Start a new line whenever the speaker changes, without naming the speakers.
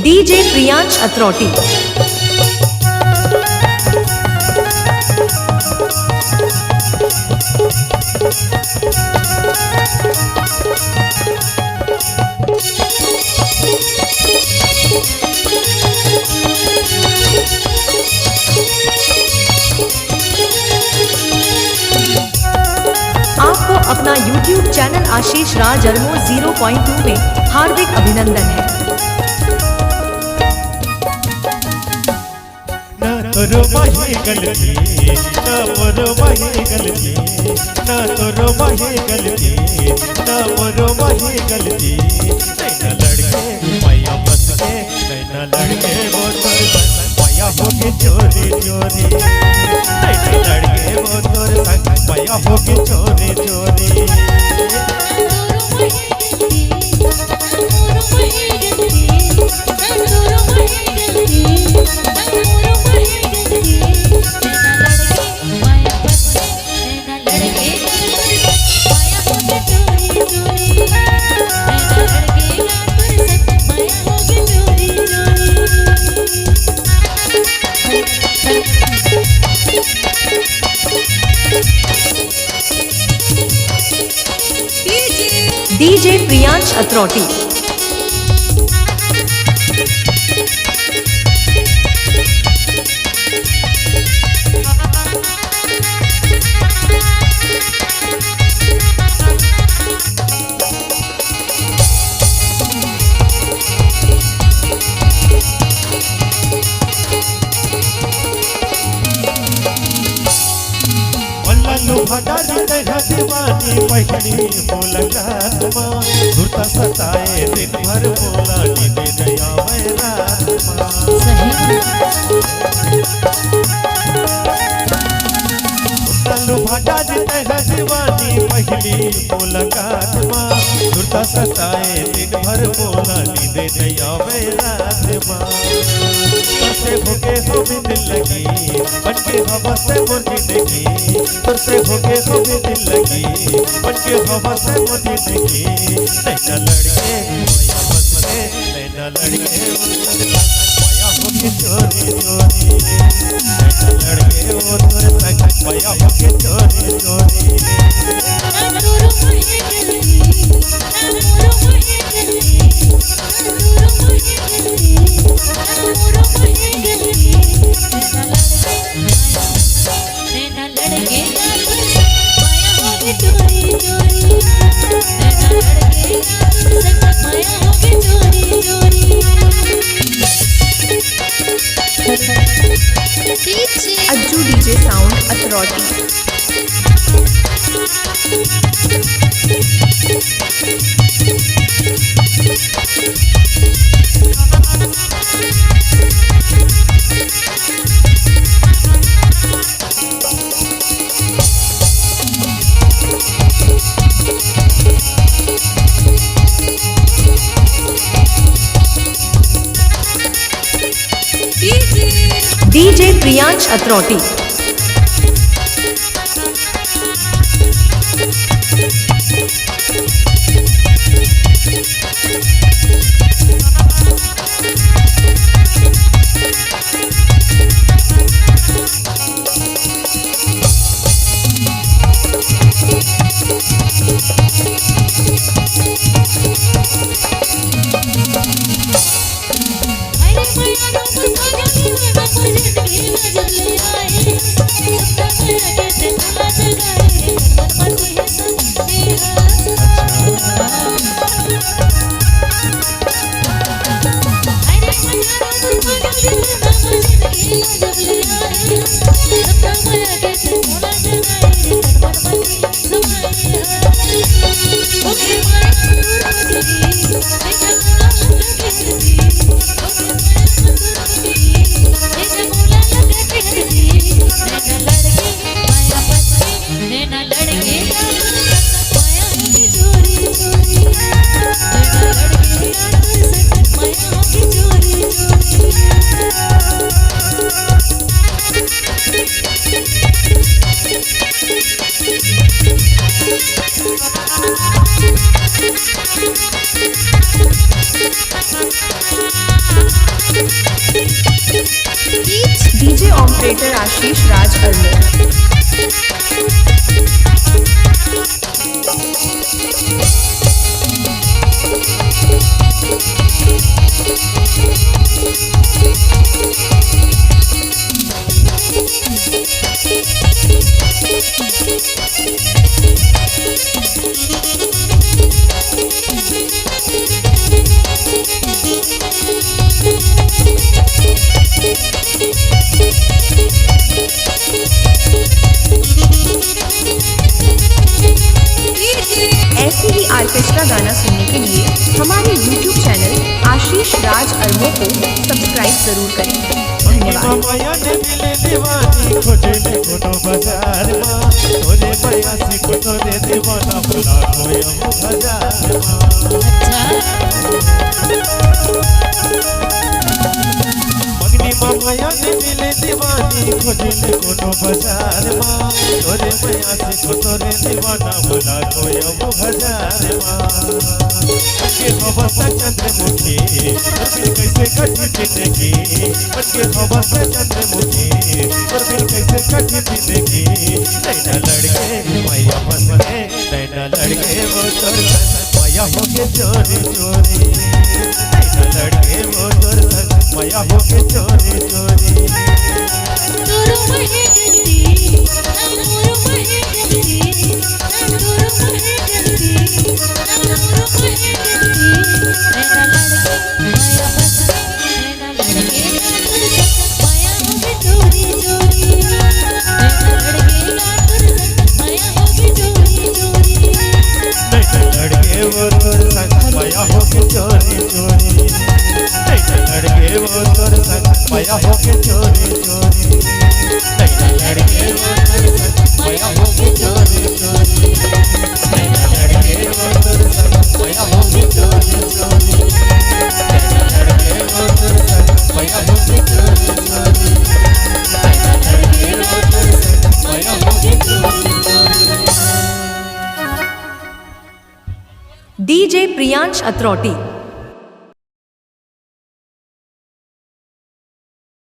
DJ Priyansh अत्रौटी। आपको अपना YouTube channel आशीष राज अरमो 0.2 में हार्दिक अभिनंदन है।
न तोरो माही गलती, न मोरो माही गलती, न तोरो माही गलती, न मोरो माही गलती। नैना लड़के मैया बस के, नैना लड़के वो तोर संग मैया होगी चोरी चोरी। नैना लड़के वो तोर संग मैया होगी चोरी चोरी।
डीजे प्रियांश अत्रौटी।
भगारी दीवानी पहली मुलाकात माँ घुरता सताए दिन भर बोला नींद नया मैं रात भगारी दीवानी पहली मुलाकात माँ घुरता सताए दिन भर बोला नींद नया मैं रात माँ। तुरसे होके हो भी दिल लगी बनके हवा से मोर जिंदगी। तुरसे होके हो भी दिल लगी बनके हवा से मोर जिंदगी। नैना लड़के माया बस के, नैना लड़के माया होके चोरी चोरी। नैना लड़के वो तोर संग माया होके चोरी चोरी।
Ajju DJ sound Atrauti. DJ Priyansh Atrauti.
Thank you.
Director Ashish Raj Armo. ऐसे ही ऑर्केस्ट्रा गाना सुनने के लिए हमारे YouTube चैनल आशीष राज अरमो को सब्सक्राइब जरूर करें। धन्यवाद।
माया ने मिले दीवानी खोजे ने कोनो बाजार मां तोरे माया सिख तोरे दीवाना भला कोई हम बाजार मगनी माया ने मिले दीवानी खोजे ने कोनो बाजार मां तोरे माया सिख तोरे दीवाना भला कोई हम बाजार मां के हवा से चंद्रमुखी दिल कैसे कटी जिंदगी के हवा से चंद्रमुखी और दिल कैसे कटी जिंदगी नैना लड़के माया बस गए नैना लड़के वो तोर माया हो के चोरी चोरी नैना लड़के वो तोर माया हो के चोरी चोरी माया हो के चोरी चोरी लड़के वो तोर संग माया हो के चोरी चोरी लड़के वो तोर संग माया हो के चोरी चोरी लड़के वो तोर संग माया हो के चोरी चोरी लड़के वो तोर संग माया हो के चोरी चोरी लड़के वो तोर संग माया हो के चोरी चोरी।
DJ प्रियांश अत्रौटी।